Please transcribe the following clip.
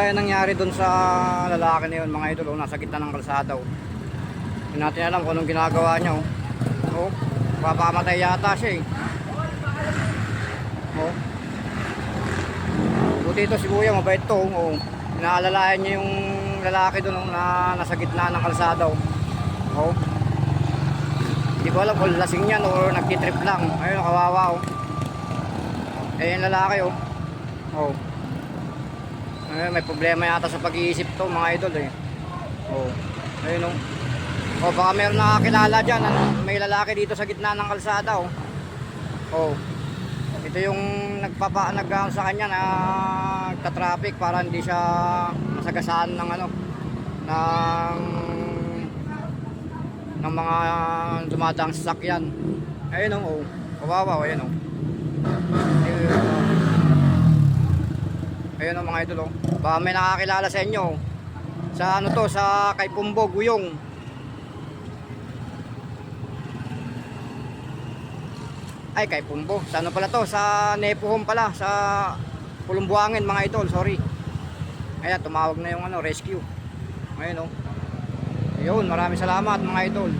Kaya nangyari doon sa lalaki na yun, mga idol, nasa gitna ng kalsada. Hindi natin alam kung anong ginagawa niya. Papamatay yata siya eh. Buti ito si Kuya, mabait to. Inaalalayan niya yung lalaki doon na nasa gitna ng kalsada. Hindi ko alam kung lasing yan o nagtitrip lang. Ayun, kawawa. Ayun yung lalaki. May problema yata sa pag-iisip to, mga idol eh. Ayun baka meron nakakilala dyan. May lalaki dito sa gitna ng kalsada. Ito yung nag sa kanya na nagta-traffic para hindi siya masagasaan ng ng mga dumadaang sasakyan. Ayun kawawa. Ayun mga idol. Baka may nakakilala sa inyo sa sa kay Pumbo Guyong. Ay, kay Pumbo. Sa pala to? Sa Nepohom pala. Sa Pulumbuangin, mga idol. Sorry. Ayan, tumawag na yung rescue. Ayun Ayun, maraming salamat mga idol.